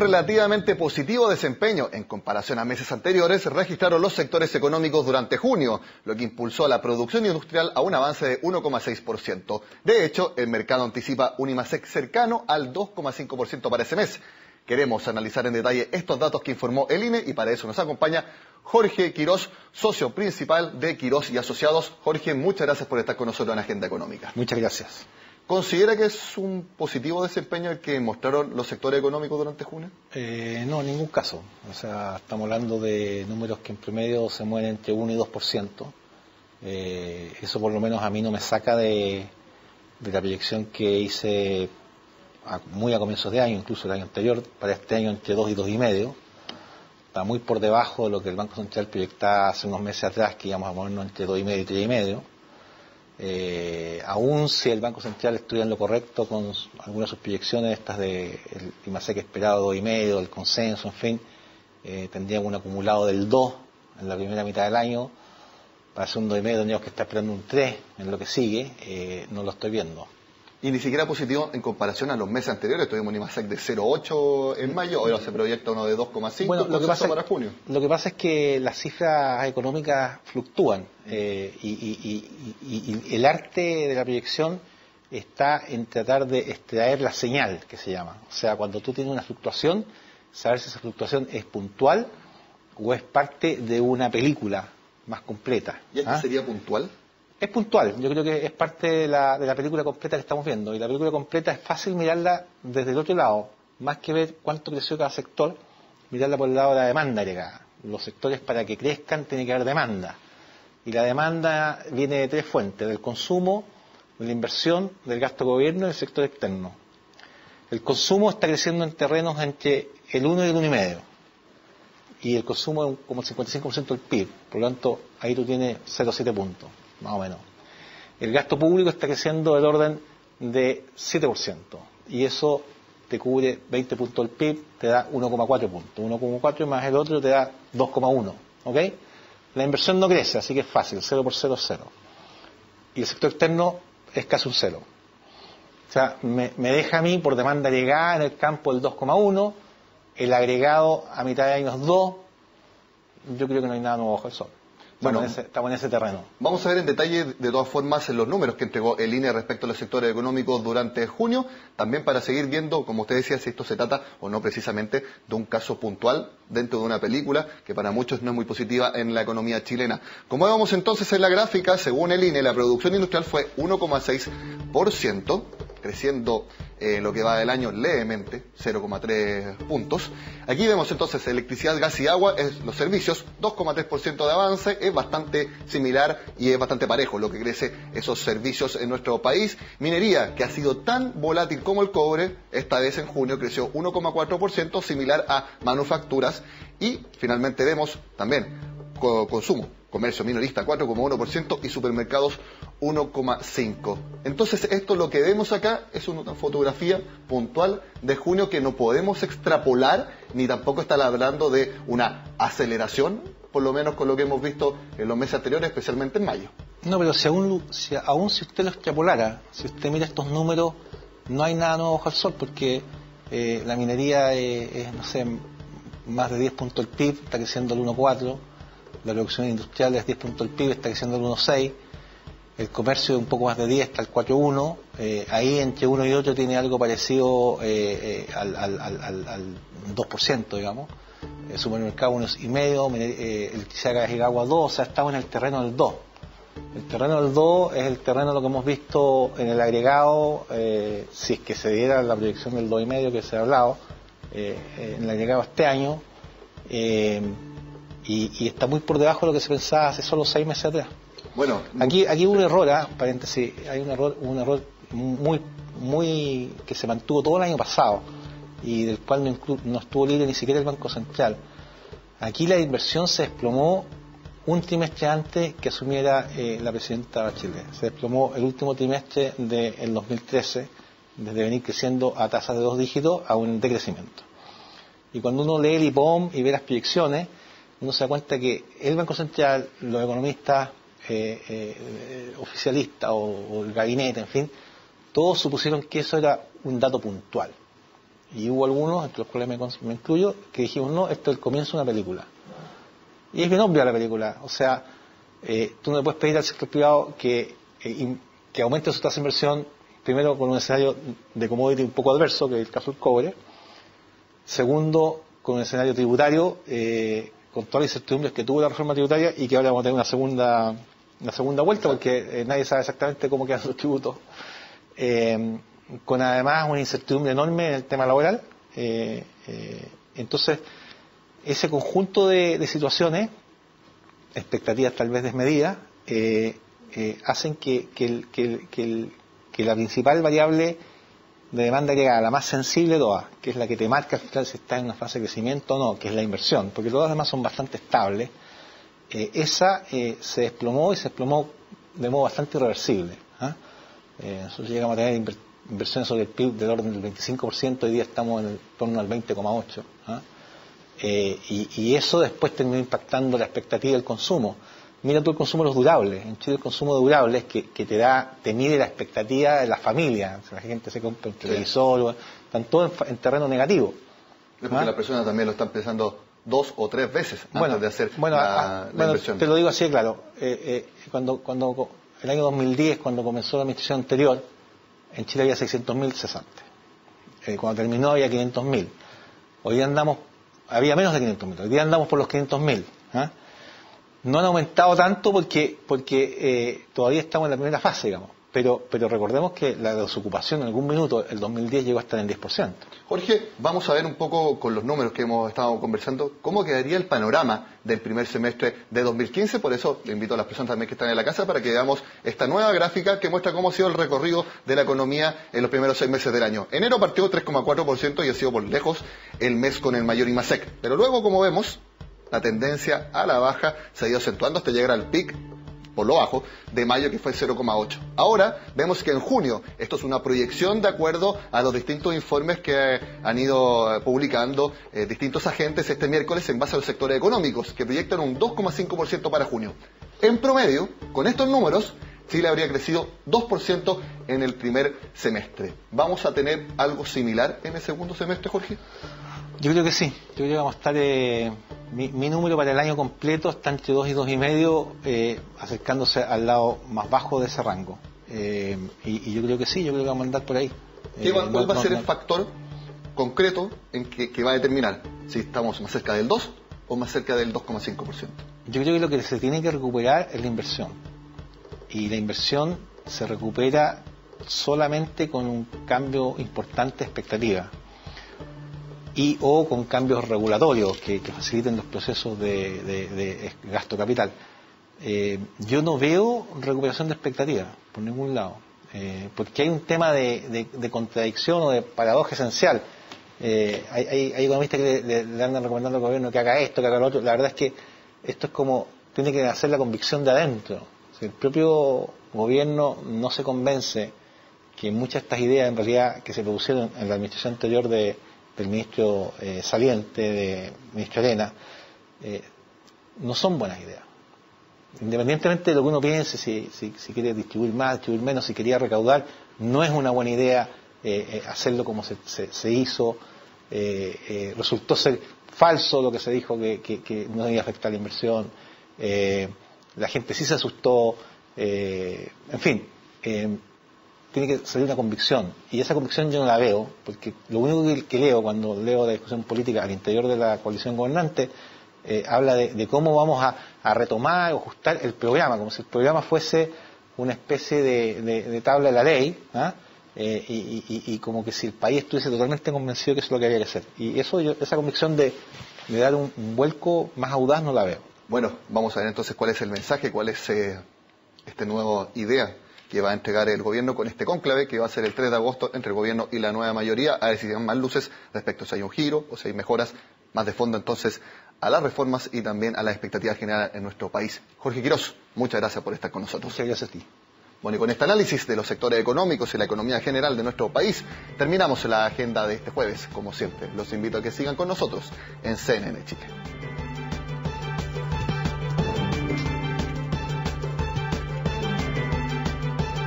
relativamente positivo desempeño en comparación a meses anteriores registraron los sectores económicos durante junio, lo que impulsó a la producción industrial a un avance de 1,6%. De hecho, el mercado anticipa un IMASEC cercano al 2,5% para ese mes. Queremos analizar en detalle estos datos que informó el INE y para eso nos acompaña Jorge Quirós, socio principal de Quirós y Asociados. Jorge, muchas gracias por estar con nosotros en Agenda Económica. Muchas gracias. ¿Considera que es un positivo desempeño el que mostraron los sectores económicos durante junio? No, en ningún caso. O sea, estamos hablando de números que en promedio se mueven entre 1 y 2%. Eso por lo menos a mí no me saca de la proyección que hice muy a comienzos de año, incluso el año anterior, para este año entre 2 y 2,5. Está muy por debajo de lo que el Banco Central proyectaba hace unos meses atrás, que íbamos a movernos entre 2,5 y 3,5. Aún si el Banco Central estuviera en lo correcto con algunas de sus proyecciones, estas de el IMASEC esperado 2,5, el consenso, en fin, tendríamos un acumulado del 2 en la primera mitad del año. Para hacer un 2,5 tendríamos que estar esperando un 3 en lo que sigue. No lo estoy viendo. Y ni siquiera positivo en comparación a los meses anteriores. Tuvimos un IMASEC de 0,8 en mayo, ahora se proyecta uno de 2,5 para junio. Lo que pasa es que las cifras económicas fluctúan y el arte de la proyección está en tratar de extraer la señal, que se llama. O sea, cuando tú tienes una fluctuación, saber si esa fluctuación es puntual o es parte de una película más completa. ¿Y aquí sería puntual? Es puntual, yo creo que es parte de la película completa que estamos viendo. Y la película completa es fácil mirarla desde el otro lado, más que ver cuánto creció cada sector, mirarla por el lado de la demanda agregada. Los sectores para que crezcan tiene que haber demanda. Y la demanda viene de 3 fuentes: del consumo, de la inversión, del gasto de gobierno y del sector externo. El consumo está creciendo en terrenos entre el 1 y el 1,5. Y el consumo es como el 55% del PIB, por lo tanto ahí tú tienes 0,7 puntos. Más o menos. El gasto público está creciendo del orden de 7%. Y eso te cubre 20 puntos del PIB, te da 1,4 puntos. 1,4 más el otro te da 2,1. ¿Ok? La inversión no crece, así que es fácil. 0 por 0 es 0. Y el sector externo es casi un 0. O sea, me deja a mí por demanda agregada en el campo el 2,1. El agregado a mitad de año es 2. Yo creo que no hay nada nuevo bajo el sol. Estamos en ese terreno. Vamos a ver en detalle, de todas formas, los números que entregó el INE respecto a los sectores económicos durante junio, también para seguir viendo, como usted decía, si esto se trata o no precisamente de un caso puntual dentro de una película que para muchos no es muy positiva en la economía chilena. Como vemos entonces en la gráfica, según el INE, la producción industrial fue 1,6%, creciendo lo que va del año levemente, 0,3 puntos. Aquí vemos entonces electricidad, gas y agua, los servicios, 2,3% de avance, es bastante similar y es bastante parejo lo que crece esos servicios en nuestro país. Minería, que ha sido tan volátil como el cobre, esta vez en junio creció 1,4%, similar a manufacturas. Y finalmente vemos también consumo, comercio minorista 4,1% y supermercados 1,5%. Entonces esto lo que vemos acá es una fotografía puntual de junio que no podemos extrapolar ni tampoco estar hablando de una aceleración, por lo menos con lo que hemos visto en los meses anteriores, especialmente en mayo. No, pero aún si usted lo extrapolara, si usted mira estos números, no hay nada nuevo bajo el sol, porque la minería es, no sé, más de 10 puntos del PIB, está creciendo el 1,4%. La producción industrial es 10 puntos del PIB, está creciendo el 1,6%. El comercio es un poco más de 10, está el 4,1%. Ahí entre uno y otro tiene algo parecido al 2%, digamos. El supermercado 1,5%, electricidad, gas y agua 2%, o sea, estamos en el terreno del 2%. El terreno del 2 es el terreno de lo que hemos visto en el agregado, si es que se diera la proyección del 2,5 que se ha hablado, en el agregado este año. Y está muy por debajo de lo que se pensaba hace solo 6 meses atrás. Bueno, aquí hubo un error, paréntesis, hay un error muy que se mantuvo todo el año pasado y del cual no estuvo libre ni siquiera el Banco Central. Aquí la inversión se desplomó un trimestre antes que asumiera la presidenta Bachelet. Se desplomó el último trimestre del 2013, desde venir creciendo a tasas de 2 dígitos a un decrecimiento. Y cuando uno lee el IPOM y ve las proyecciones, uno se da cuenta que el Banco Central, los economistas oficialistas o el gabinete, en fin, todos supusieron que eso era un dato puntual. Y hubo algunos, entre los cuales me incluyo, que dijimos, no, esto es el comienzo de una película. Y es bien obvia la película. O sea, tú no le puedes pedir al sector privado que aumente su tasa de inversión, primero con un escenario de commodity un poco adverso, que es el caso del cobre. Segundo, con un escenario tributario, con todas las incertidumbres que tuvo la reforma tributaria y que ahora vamos a tener una segunda vuelta, porque nadie sabe exactamente cómo quedan sus tributos. Con además una incertidumbre enorme en el tema laboral. Entonces, ese conjunto de situaciones, expectativas tal vez desmedidas, hacen que la principal variable de demanda agregada, la más sensible de todas, que es la que te marca al final si está en una fase de crecimiento o no, que es la inversión, porque todas las demás son bastante estables, esa se desplomó y se desplomó de modo bastante irreversible. Nosotros llegamos a tener inversiones sobre el PIB del orden del 25%, hoy día estamos en torno al 20,8%. Y eso después terminó impactando la expectativa del consumo. Mira tú el consumo de los durables. En Chile el consumo de durables que te mide la expectativa de la familia. O sea, la gente se compra un televisor, están todos en terreno negativo. Es porque las personas también lo están pensando 2 o 3 veces antes de hacer la inversión. Te lo digo así, claro. Cuando el año 2010, cuando comenzó la administración anterior, en Chile había 600.000 cesantes. Cuando terminó había 500.000. Hoy día había menos de 500.000. Hoy día andamos por los 500.000. No han aumentado tanto porque todavía estamos en la primera fase, digamos. Pero recordemos que la desocupación en algún minuto, el 2010, llegó a estar en el 10%. Jorge, vamos a ver un poco con los números que hemos estado conversando, cómo quedaría el panorama del primer semestre de 2015. Por eso le invito a las personas también que están en la casa para que veamos esta nueva gráfica que muestra cómo ha sido el recorrido de la economía en los primeros 6 meses del año. Enero partió 3,4% y ha sido por lejos el mes con el mayor IMASEC. Pero luego, como vemos, la tendencia a la baja se ha ido acentuando hasta llegar al pic por lo bajo de mayo, que fue 0,8. Ahora vemos que en junio, esto es una proyección de acuerdo a los distintos informes que han ido publicando distintos agentes este miércoles en base a los sectores económicos, que proyectan un 2,5% para junio. En promedio, con estos números, Chile habría crecido 2% en el primer semestre. ¿Vamos a tener algo similar en el segundo semestre, Jorge? Yo creo que sí. Yo creo que vamos a estar... Mi número para el año completo está entre 2 y 2,5, acercándose al lado más bajo de ese rango. Y yo creo que sí, yo creo que vamos a andar por ahí. ¿Cuál va a ser el factor concreto en que va a determinar si estamos más cerca del 2 o más cerca del 2,5%? Yo creo que lo que se tiene que recuperar es la inversión. Y la inversión se recupera solamente con un cambio importante de expectativa. O con cambios regulatorios que faciliten los procesos de gasto capital. Yo no veo recuperación de expectativas por ningún lado, porque hay un tema de contradicción o de paradoja esencial. Hay economistas que le andan recomendando al gobierno que haga esto, que haga lo otro. La verdad es que esto es como, tiene que hacer la convicción de adentro. Si el propio gobierno no se convence que muchas de estas ideas en realidad que se produjeron en la administración anterior del ministro saliente, de ministro Arena, no son buenas ideas. Independientemente de lo que uno piense, si quiere distribuir más, distribuir menos, si quería recaudar, no es una buena idea hacerlo como se hizo. Resultó ser falso lo que se dijo que no debía afectar la inversión. La gente sí se asustó. En fin, tiene que salir una convicción, y esa convicción yo no la veo, porque lo único que leo cuando leo la discusión política al interior de la coalición gobernante habla de cómo vamos a retomar o ajustar el programa, como si el programa fuese una especie de tabla de la ley, y como que si el país estuviese totalmente convencido que eso es lo que había que hacer. Y esa convicción de dar un vuelco más audaz no la veo. Bueno, vamos a ver entonces cuál es el mensaje, cuál es esta nueva idea que va a entregar el gobierno con este cónclave que va a ser el 3 de agosto entre el gobierno y la nueva mayoría, a ver si dan más luces respecto a si hay un giro o si hay mejoras más de fondo entonces a las reformas y también a las expectativas generales en nuestro país. Jorge Quirós, muchas gracias por estar con nosotros. Muchas gracias a ti. Bueno, y con este análisis de los sectores económicos y la economía general de nuestro país, terminamos la agenda de este jueves. Como siempre, los invito a que sigan con nosotros en CNN Chile.